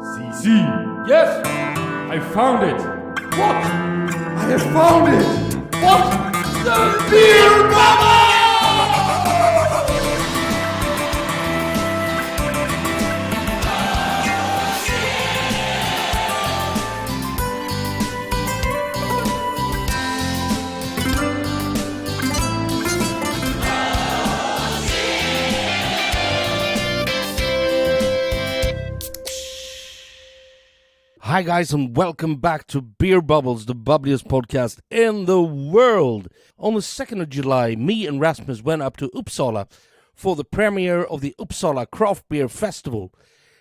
CC. Yes! I found it! What? I have found it! What? The beer bubble! Hi guys, and welcome back to Beer Bubbles, the bubbliest podcast in the world. On the 2nd of July, me and Rasmus went up to Uppsala for the premiere of the Uppsala Craft Beer Festival.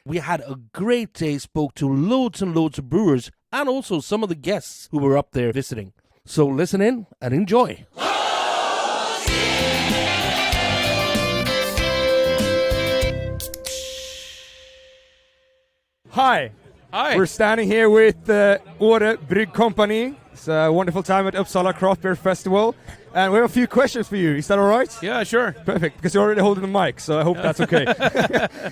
We had a great day, spoke to loads and loads of brewers and also some of the guests who were up there visiting. So listen in and enjoy. Hi! Hi. We're standing here with Åre Bryggcompagni. It's a wonderful time at Uppsala Craft Beer Festival. And we have a few questions for you. Is that all right? Yeah, sure. Perfect, because you're already holding the mic, so I hope that's okay.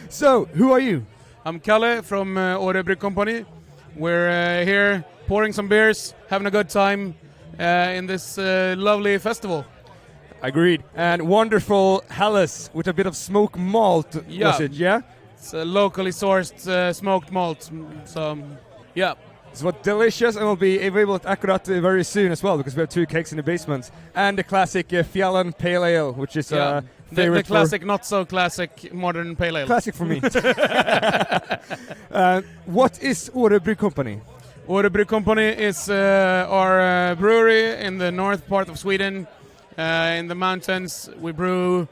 So, who are you? I'm Kalle from Åre Bryggcompagni. We're here pouring some beers, having a good time in this lovely festival. Agreed. And wonderful Helles with a bit of smoked malt, was it, yeah? It's a locally sourced smoked malt, so yeah. It's delicious, and we'll be available at Akkurat very soon as well, because we have two kegs in the basement. And the classic Fjällen Pale Ale, which is favorite the classic, not so classic modern pale ale. Classic for me. What is Åre Bryggcompagni? Åre Bryggcompagni is our brewery in the north part of Sweden. In the mountains, we brew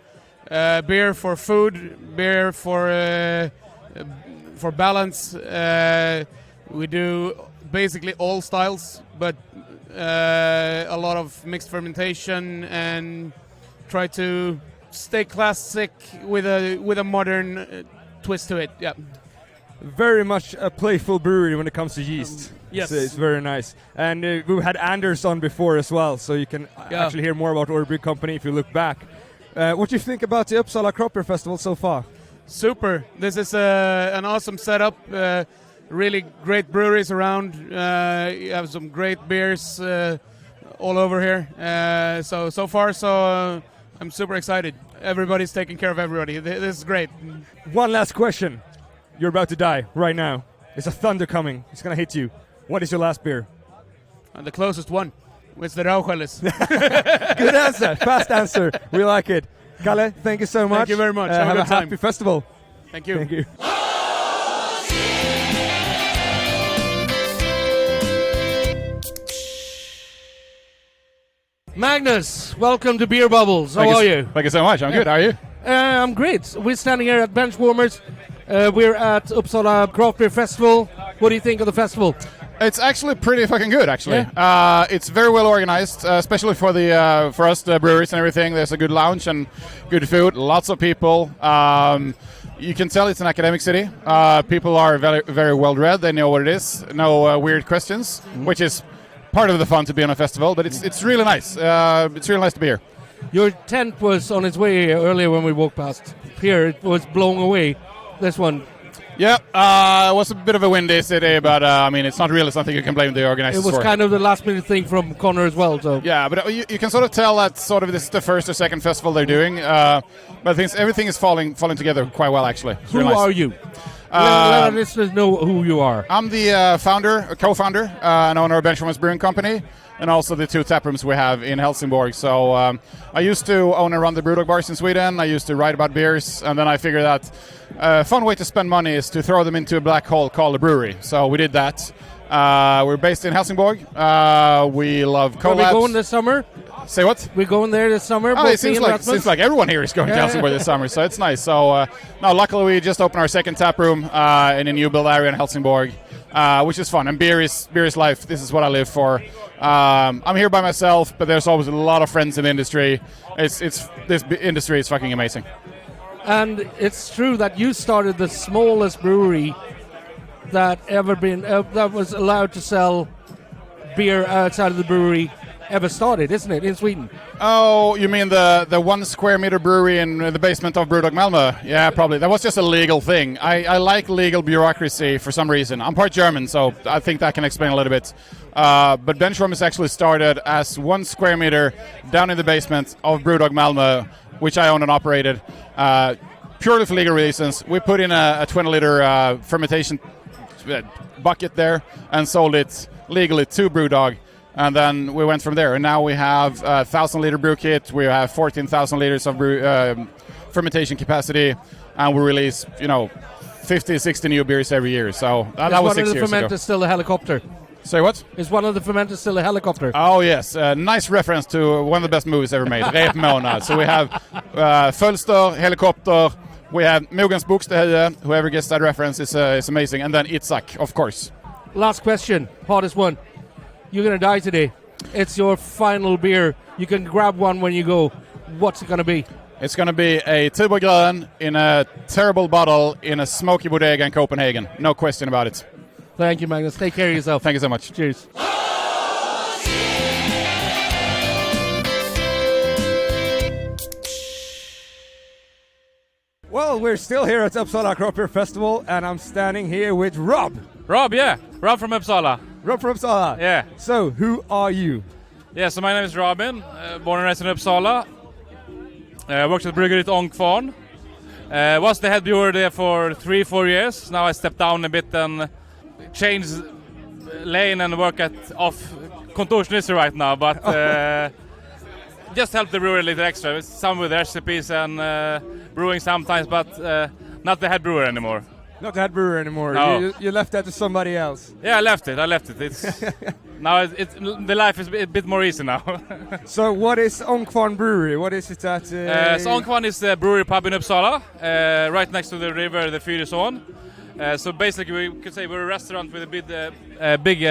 beer for food, beer for balance. We do basically all styles, but a lot of mixed fermentation and try to stay classic with a modern twist to it. Yeah. Very much a playful brewery when it comes to yeast. Yes. It's very nice. And we've had Anders on before as well, so you can actually hear more about Åre Bryggcompagni if you look back. What do you think about the Uppsala Craft Beer Festival so far? Super. This is an awesome setup. Really great breweries around. You have some great beers all over here. So far, I'm super excited. Everybody's taking care of everybody. This is great. One last question. You're about to die right now. There's a thunder coming. It's going to hit you. What is your last beer? The closest one. It's the Rauchelles. Good answer. Fast answer. We like it. Kalle, thank you so much. Thank you very much. Have a good time. happy festival. Thank you. Thank you. Magnus, welcome to Beer Bubbles. How are you? Thank you so much. I'm good. How are you? I'm great. We're standing here at Benchwarmers. We're at Uppsala Craft Beer Festival. What do you think of the festival? It's actually pretty fucking good, actually. Yeah. It's very well organized, especially for us, the breweries and everything. There's a good lounge and good food, lots of people. You can tell it's an academic city. People are very, very well read. They know what it is. No weird questions, which is part of the fun to be on a festival. But it's really nice. It's really nice to be here. Your tent was on its way earlier when we walked past. Here it was blown away. This one. Yeah, it was a bit of a windy city, but it's not really something you can blame the organizers for. It was kind of the last minute thing from Connor as well. So yeah, but you can sort of tell that this is the first or second festival they're doing. But I think everything is falling together quite well, actually. It's who really nice. Are you? Let our listeners know who you are. I'm the co-founder, and owner of Benchwarmers Brewing Company, and also the two tap rooms we have in Helsingborg. So I used to own and run the Brewdog bars in Sweden. I used to write about beers, and then I figured that a fun way to spend money is to throw them into a black hole called a brewery. So we did that. We're based in Helsingborg. We love collabs. Are we going this summer? Say what? We're going there this summer. It seems like everyone here is going to Helsingborg this summer, so it's nice. So luckily we just opened our second tap room in a new build area in Helsingborg, which is fun. And beer is life. This is what I live for. I'm here by myself, but there's always a lot of friends in the industry. This industry is fucking amazing. And it's true that you started the smallest brewery that was allowed to sell beer outside of the brewery ever started, isn't it, in Sweden? Oh, you mean the 1 square meter brewery in the basement of Brewdog Malmö? Yeah, probably. That was just a legal thing. I like legal bureaucracy for some reason. I'm part German, so I think that can explain a little bit. But Benchwarmers actually started as 1 square meter down in the basement of Brewdog Malmö, which I owned and operated, purely for legal reasons. We put in a 20-liter fermentation bucket there and sold it legally to Brewdog. And then we went from there. And now we have a 1,000-liter brew kit. We have 14,000 liters of fermentation capacity. And we release, 50, 60 new beers every year. So that was 6 years ago. Is one of the fermenters still a helicopter? Say what? Is one of the fermenters still a helicopter? Oh, yes. Nice reference to one of the best movies ever made, Repmånad. So we have Fölster, helicopter. We have Mogens Bokstehöje. Whoever gets that reference is amazing. And then Itzhak, of course. Last question. Hardest one. You're going to die today. It's your final beer. You can grab one when you go. What's it going to be? It's going to be a Tuborg Grön in a terrible bottle in a smoky bodega in Copenhagen. No question about it. Thank you, Magnus. Take care of yourself. Thank you so much. Cheers. Well, we're still here at Uppsala Craft Beer Festival, and I'm standing here with Rob. Rob, yeah. Rob from Uppsala. Rob from Uppsala. Yeah. So, who are you? Yeah, so my name is Robin, born and raised in Uppsala. Worked at Bryggeriet Ångkvarn. Was the head brewer there for 3-4 years. Now I stepped down a bit and changed lane and work off kontorsnysse right now, but just help the brewery a little extra. Some with recipes and brewing sometimes, but not the head brewer anymore. Not the head brewer anymore. No. You left that to somebody else. Yeah, I left it. It's now the life is a bit more easy now. So what is Ångkvarn Brewery? What is it that... So Ångkvarn is a brewery pub in Uppsala, right next to the river, the Fyrisån. So basically we could say we're a restaurant with a big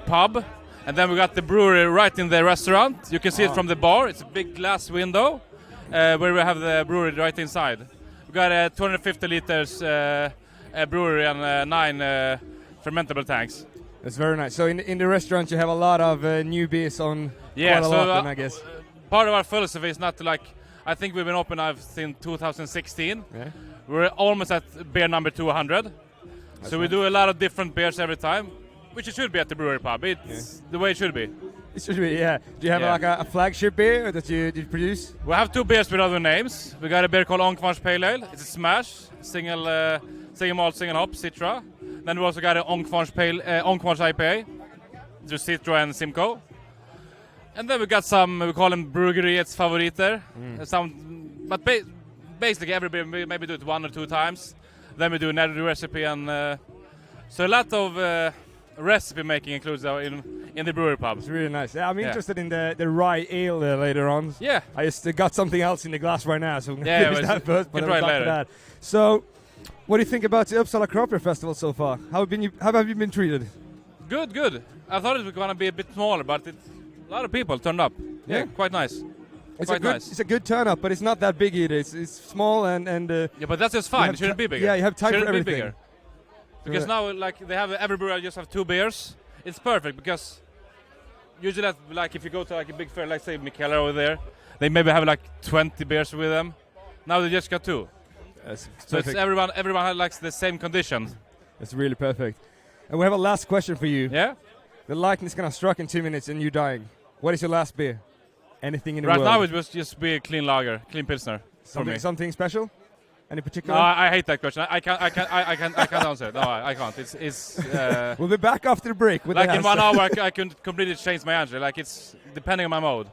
pub. And then we got the brewery right in the restaurant. You can see it from the bar. It's a big glass window where we have the brewery right inside. We got a 250 liters brewery and 9 fermentable tanks. That's very nice. So in the restaurant you have a lot of new beers on quite a lot then, I guess. Part of our philosophy is not to I think we've been open now since 2016. Yeah. We're almost at beer number 200. So we do a lot of different beers every time, which it should be at the brewery pub. It's the way it should be. It should be, yeah. Do you have like a flagship beer that you produce? We have 2 beers with other names. We got a beer called Ångkvarns Pale Ale. It's a smash, single malt, single hop, Citra. Then we also got an Ångkvarns IPA, just Citra and Simcoe. And then we got some, we call them Bryggeriets favoriter. But basically every beer we maybe do it 1 or 2 times. Then we do another recipe and so a lot of recipe making includes in the brewery pub. It's really nice. Yeah, I'm interested in the rye ale later on. Yeah. I just got something else in the glass right now, so I'm yeah, finish that first. But try later. That. So, what do you think about the Uppsala Craft Beer Festival so far? How have you been treated? Good. I thought it was going to be a bit smaller, but a lot of people turned up. Yeah, quite nice. It's a good turn up, but it's not that big either. It's small and yeah, but that's just fine. It shouldn't be bigger. Yeah, you have time for everything. Be bigger. Because now, they have every brewery just have 2 beers. It's perfect because usually, if you go to a big fair, like say Mikkeller over there, they maybe have 20 beers with them. Now they just got 2. So it's everyone likes the same conditions. That's really perfect. And we have a last question for you. Yeah. The lightning is gonna strike in 2 minutes, and you're dying. What is your last beer? Anything in the world? Right now it was just be a clean lager, clean pilsner. Something special? Any particular? No, I hate that question. I can't answer it. No, I can't. It's. We'll be back after the break. With in 1 hour, I can completely change my answer. It's depending on my mode.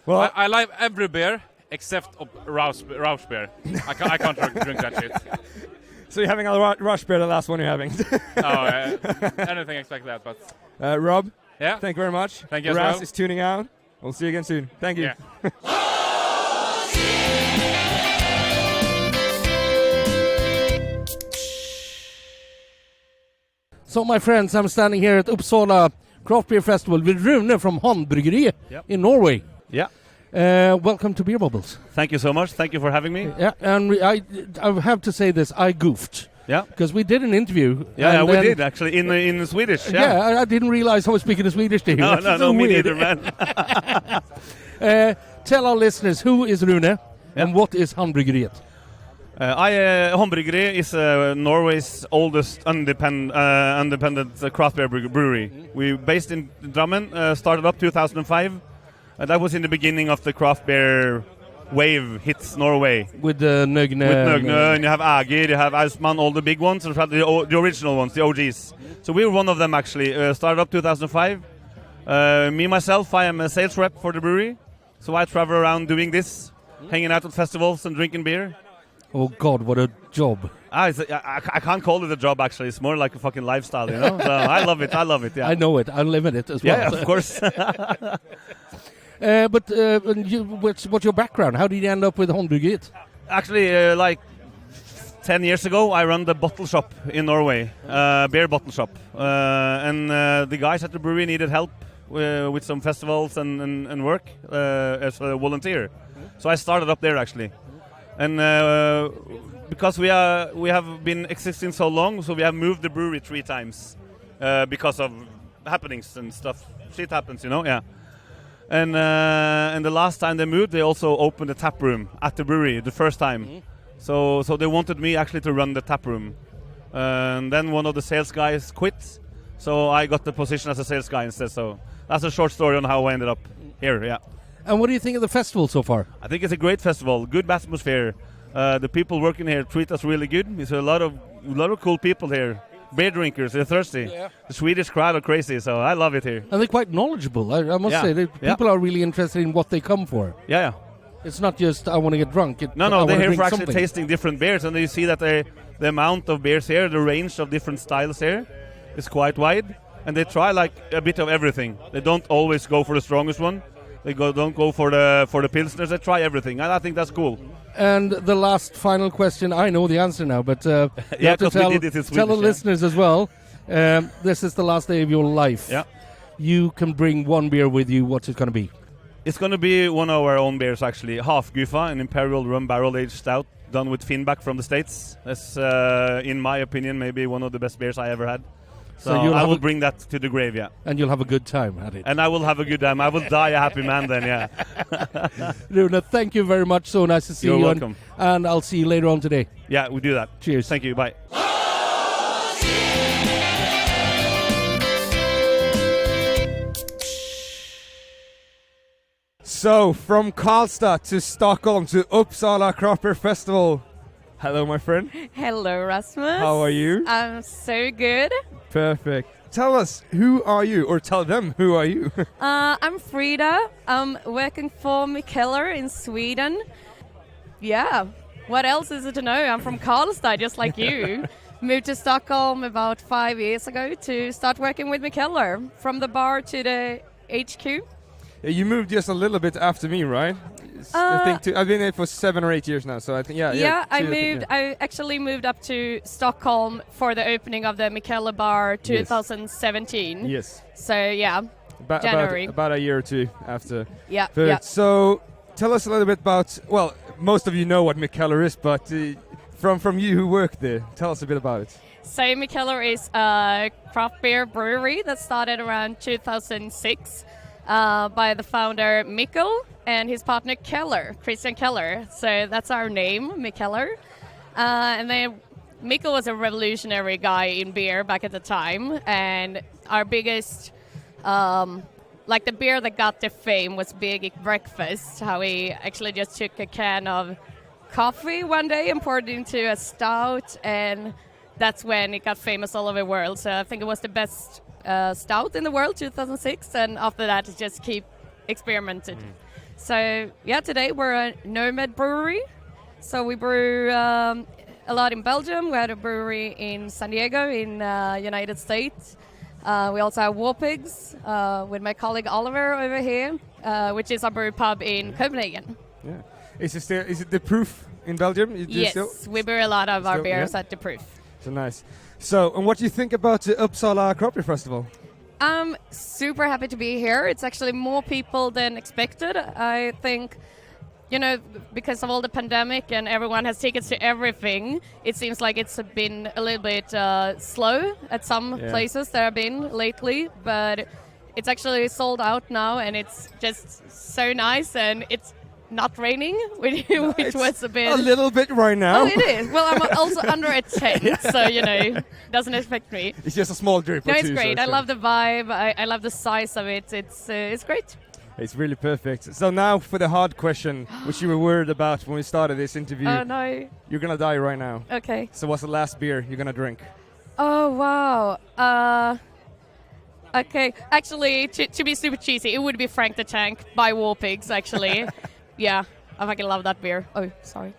Well, I like every beer except Rausch beer. I can't drink that shit. So you're having a Rush beer, the last one you're having? No, anything except that. But Rob, yeah, thank you very much. Thank you. Ras is tuning out. We'll see you again soon. Thank you. Yeah. So my friends, I'm standing here at Uppsala Craft Beer Festival with Rune from Haandbryggeriet in Norway. Yeah. Welcome to Beer Bubbles. Thank you so much. Thank you for having me. Yeah, and I have to say this, I goofed. Yeah. Because we did an interview. Yeah, and we then- did actually in Swedish. Yeah, I didn't realize I was speaking Swedish to you. No, That's no, so no, me weird. neither, man. Tell our listeners, who is Rune and what is Haandbryggeriet? Haandbryggeriet is Norway's oldest independent craft beer brewery. We based in Drammen, started up 2005. That was in the beginning of the craft beer wave hits Norway. With Nøgne. With Nøgne, and you have Ager, you have Eismann, all the big ones, and the original ones, the OGs. So we were one of them actually. Started up 2005. Me myself, I am a sales rep for the brewery. So I travel around doing this, hanging out at festivals and drinking beer. Oh God, what a job! I can't call it a job actually. It's more like a fucking lifestyle, you know. So I love it. Yeah. I know it. I live in it as well. Yeah, of course. But what's your background? How did you end up with Haandbryggeriet? Actually, like 10 years ago, I run the bottle shop in Norway, beer bottle shop, and the guys at the brewery needed help with some festivals and work as a volunteer. So I started up there actually. And because we have been existing so long, so we have moved the brewery 3 times because of happenings and stuff. Shit happens, you know. Yeah. And the last time they moved, they also opened a tap room at the brewery the first time. So they wanted me actually to run the tap room. And then one of the sales guys quit, so I got the position as a sales guy instead. So that's a short story on how I ended up here. Yeah. And what do you think of the festival so far? I think it's a great festival, good atmosphere. The people working here treat us really good. There's a lot of cool people here. Beer drinkers, they're thirsty. Yeah. The Swedish crowd are crazy, so I love it here. And they're quite knowledgeable. I must say, people are really interested in what they come for. Yeah. It's not just I want to get drunk. No, they're here for actually tasting different beers, and you see that the amount of beers here, the range of different styles here, is quite wide, and they try like a bit of everything. They don't always go for the strongest one. They don't go for the pilsners. They try everything, and I think that's cool. And the last final question, I know the answer now, but you have to we did it in Swedish, tell the listeners as well. This is the last day of your life. Yeah. You can bring one beer with you. What's it going to be? It's going to be one of our own beers, actually. Halfgufa, an imperial rum barrel-aged stout done with Finnback from the States. That's, in my opinion, maybe one of the best beers I ever had. So I will bring that to the grave, yeah. And you'll have a good time at it. And I will have a good time. I will die a happy man then, yeah. Rune, thank you very much. So nice to see you. You're welcome. And I'll see you later on today. Yeah, we do that. Cheers. Thank you. Bye. So, from Karlstad to Stockholm to Uppsala Craft Beer Festival. Hello, my friend. Hello, Rasmus. How are you? I'm so good. Perfect. Tell us, who are you? Or tell them, who are you? I'm Frida. I'm working for Mikkeller in Sweden. Yeah. What else is it to know? I'm from Karlstad, just like you. Moved to Stockholm about 5 years ago to start working with Mikkeller. From the bar to the HQ. You moved just a little bit after me, right? I think I've been here for 7 or 8 years now, so I think I actually moved up to Stockholm for the opening of the Mikkeller bar 2017. Yes. So yeah, January. About a year or 2 after. Yeah. So tell us a little bit about. Well, most of you know what Mikkeller is, but from you who work there, tell us a bit about it. So Mikkeller is a craft beer brewery that started around 2006 by the founder Mikkel and his partner Christian Keller. So that's our name, Mikkeller. And then Mikkel was a revolutionary guy in beer back at the time. And our biggest, like the beer that got the fame was Big Breakfast, how he actually just took a can of coffee one day and poured it into a stout. And that's when it got famous all over the world. So I think it was the best stout in the world, 2006. And after that, it just keep experimented. So yeah, today we're a nomad brewery. So we brew a lot in Belgium. We had a brewery in San Diego in United States. We also have War Pigs with my colleague Oliver over here, which is our brew pub in Copenhagen. Yeah. Is it the Proof in Belgium? Yes, we brew a lot of our beers at the Proof. So nice. So, and what do you think about the Uppsala Craft Beer Festival? I'm super happy to be here. It's actually more people than expected. I think you know, because of all the pandemic and everyone has tickets to everything, it seems like it's been a little bit slow at some places that I've been lately, but it's actually sold out now, and it's just so nice, and it's not raining, which was a bit... A little bit right now. Oh, it is. Well, I'm also under a tent, so, you know, doesn't affect me. It's just a small drip. No, it's great. I love the vibe. I love the size of it. It's great. It's really perfect. So now for the hard question, which you were worried about when we started this interview. Oh, no. You're going to die right now. Okay. So what's the last beer you're going to drink? Oh, wow. Okay. Actually, to be super cheesy, it would be Frank the Tank by War Pigs, actually. Yeah, I fucking love that beer. Oh, sorry.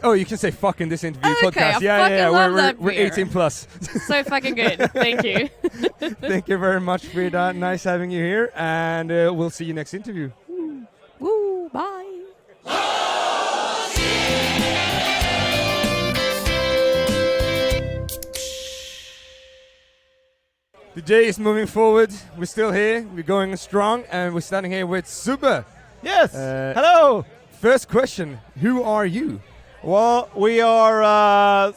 Oh, you can say fuck in this interview okay, podcast. I love that We're beer. 18 plus. So fucking good. Thank you. Thank you very much, Frida. Nice having you here, and we'll see you next interview. Woo, bye. The day is moving forward. We're still here. We're going strong, and we're standing here with Subbe. Yes. Hello. First question: who are you? Well, we are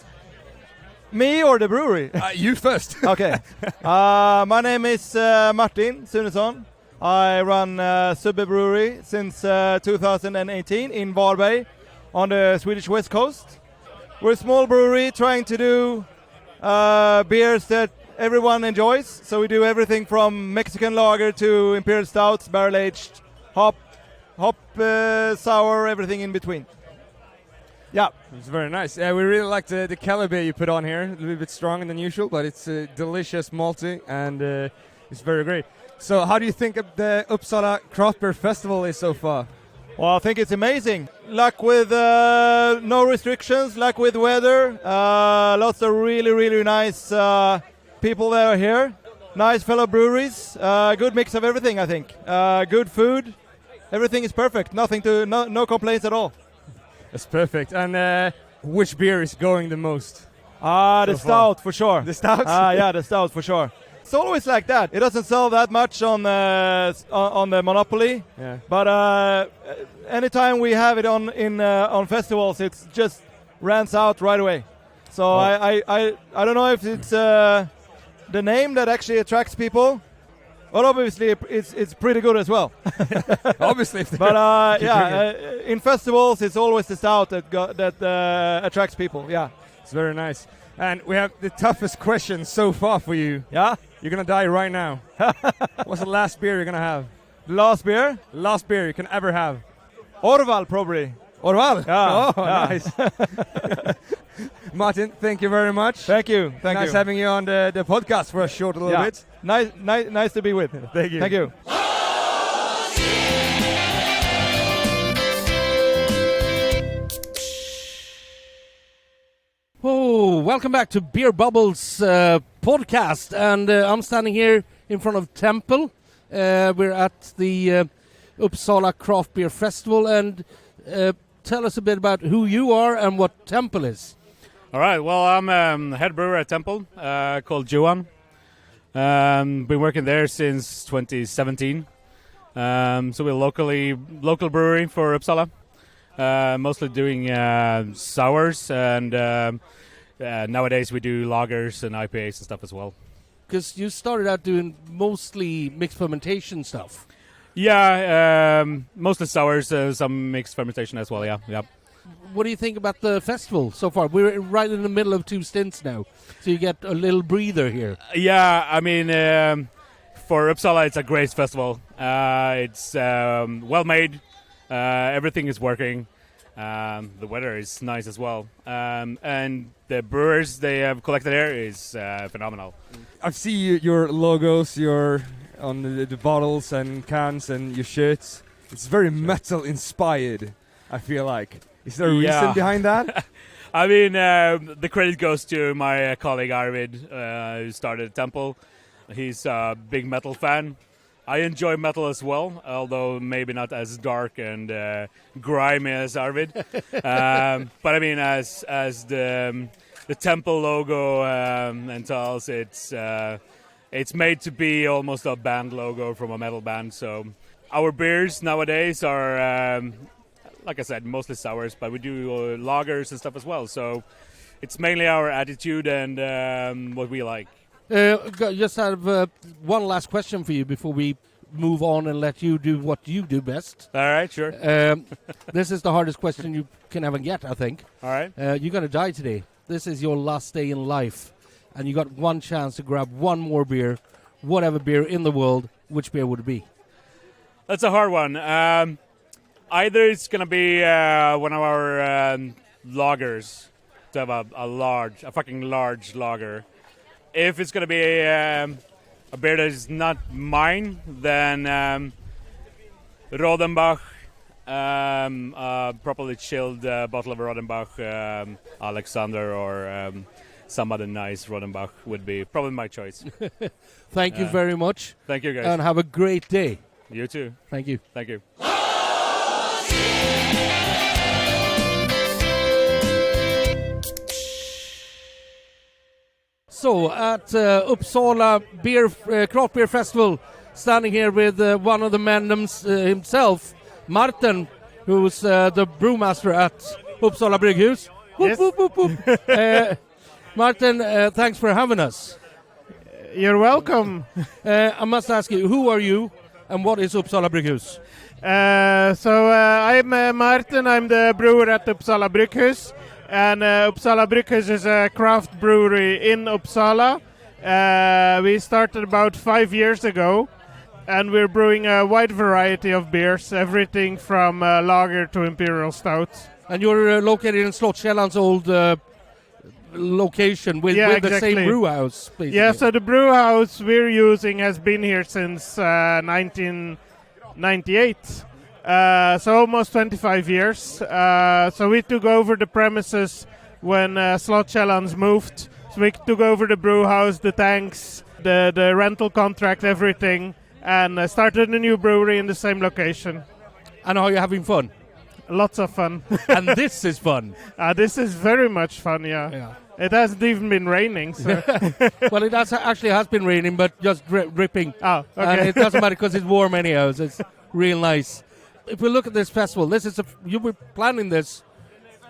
me or the brewery. You first. Okay. My name is Martin Sunesson. I run Subbe Brewery since 2018 in Varberg on the Swedish west coast. We're a small brewery trying to do beers that everyone enjoys. So we do everything from Mexican lager to imperial stouts, barrel aged, hop, sour, everything in between. Yeah. It's very nice. We really like the caliber you put on here. A little bit stronger than usual, but it's delicious, malty, and it's very great. So how do you think the Uppsala Craft Beer Festival is so far? Well, I think it's amazing. Luck with no restrictions, luck with weather. Lots of really, really nice people that are here. Nice fellow breweries. Good mix of everything, I think. Good food. Everything is perfect. No complaints at all. That's perfect. And which beer is going the most? The stout for sure. The stout? Yeah, the stout for sure. It's always like that. It doesn't sell that much on the Monopoly. Yeah. But anytime we have it on festivals, it just runs out right away. So I don't know if it's the name that actually attracts people. Well, obviously it's pretty good as well. Obviously, but in festivals it's always the stout that attracts people. Yeah, it's very nice. And we have the toughest question so far for you. Yeah, you're gonna die right now. What's the last beer you're gonna have? The last beer? Last beer you can ever have. Orval, probably. Orval? Yeah. Oh, yeah. Nice. Martin, thank you very much. Thank you. Nice having you on the podcast for a short little bit. Nice to be with. Thank you. Thank you. Oh, welcome back to Beer Bubbles podcast, and I'm standing here in front of Tempel. We're at the Uppsala Craft Beer Festival, and tell us a bit about who you are and what Tempel is. All right, well, I'm head brewer at Tempel, called Johan. Been working there since 2017. So we're local brewery for Uppsala. Mostly doing sours, and nowadays we do lagers and IPAs and stuff as well. Because you started out doing mostly mixed fermentation stuff. Yeah, mostly sours, some mixed fermentation as well, yeah. What do you think about the festival so far? We're right in the middle of two stints now, so you get a little breather here. Yeah, I mean, for Uppsala it's a great festival. It's well made, everything is working, the weather is nice as well, and the brewers they have collected here is phenomenal. I see your logos, your on the bottles and cans and your shirts. It's very metal inspired, I feel like. Is there a reason behind that? I mean, the credit goes to my colleague Arvid, who started Tempel. He's a big metal fan. I enjoy metal as well, although maybe not as dark and grimy as Arvid. But I mean, as the Tempel logo entails, it's made to be almost a band logo from a metal band. So our beers nowadays are like I said, mostly sours, but we do lagers and stuff as well. So it's mainly our attitude and what we like. Just have one last question for you before we move on and let you do what you do best. All right, sure. This is the hardest question you can ever get, I think. All right. You're going to die today. This is your last day in life. And you got one chance to grab one more beer, whatever beer in the world. Which beer would it be? That's a hard one. Either it's going to be one of our lagers, to have a fucking large lager. If it's going to be a beer that is not mine, then Rodenbach, a properly chilled bottle of Rodenbach, Alexander or some other nice Rodenbach would be probably my choice. Thank you very much. Thank you, guys. And have a great day. You too. Thank you. Thank you. So, at Uppsala Craft Beer Festival, standing here with one of the men himself, Martin, who's the brewmaster at Uppsala Brygghus. Yes. Whoop, whoop, whoop, whoop. Martin, thanks for having us. You're welcome. I must ask you, who are you and what is Uppsala Brygghus? I'm Martin, I'm the brewer at Uppsala Brygghus. And Uppsala Brygghus is a craft brewery in Uppsala. We started about 5 years ago, and we're brewing a wide variety of beers, everything from lager to imperial stout. And you're located in Slottskällan's old location with exactly. the same brew house, basically. Yeah, so the brew house we're using has been here since 1998. So almost 25 years. So we took over the premises when Slottskällan's moved. So we took over the brew house, the tanks, the rental contract, everything, and started a new brewery in the same location. And are you having fun? Lots of fun. And this is fun. This is very much fun, yeah. It hasn't even been raining. So. Well, it actually has been raining, but just dripping. Oh, okay. And it doesn't matter because it's warm anyhow, so it's real nice. If we look at this festival, you were planning this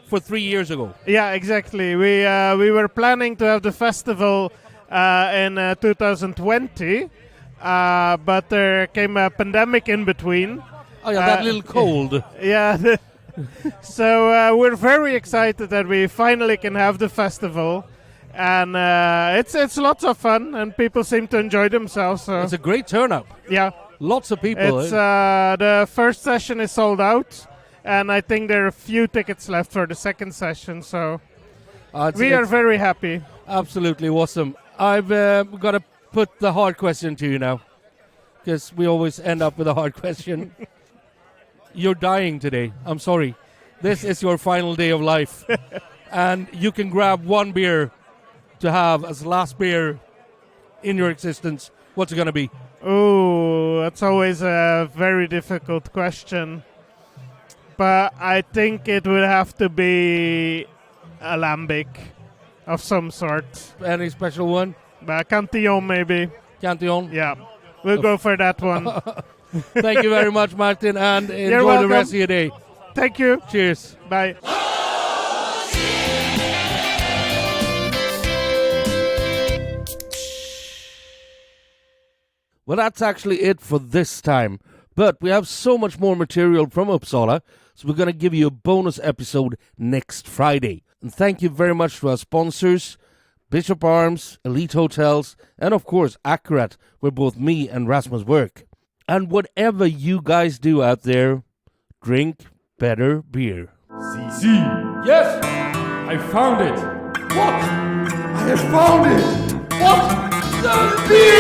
for 3 years ago. Yeah, exactly. We were planning to have the festival in 2020, but there came a pandemic in between. Oh yeah, that little cold. Yeah. So we're very excited that we finally can have the festival, and it's lots of fun, and people seem to enjoy themselves. So. It's a great turnout. Yeah. Lots of people. It's the first session is sold out, and I think there are a few tickets left for the second session. So we are very happy. Absolutely awesome. I've got to put the hard question to you now, because we always end up with a hard question. You're dying today. I'm sorry. This is your final day of life, and you can grab one beer to have as last beer in your existence. What's it going to be? Oh, that's always a very difficult question. But I think it would have to be a lambic of some sort. Any special one? Cantillon, maybe. Cantillon? Yeah. We'll go for that one. Thank you very much, Martin, and You're enjoy welcome. the rest of your day. Thank you. Cheers. Bye. Well, that's actually it for this time. But we have so much more material from Uppsala, so we're going to give you a bonus episode next Friday. And thank you very much to our sponsors, Bishop Arms, Elite Hotels, and of course Accurate, where both me and Rasmus work. And whatever you guys do out there, drink better beer. See. Yes! I found it! What? I have found it! What? The beer!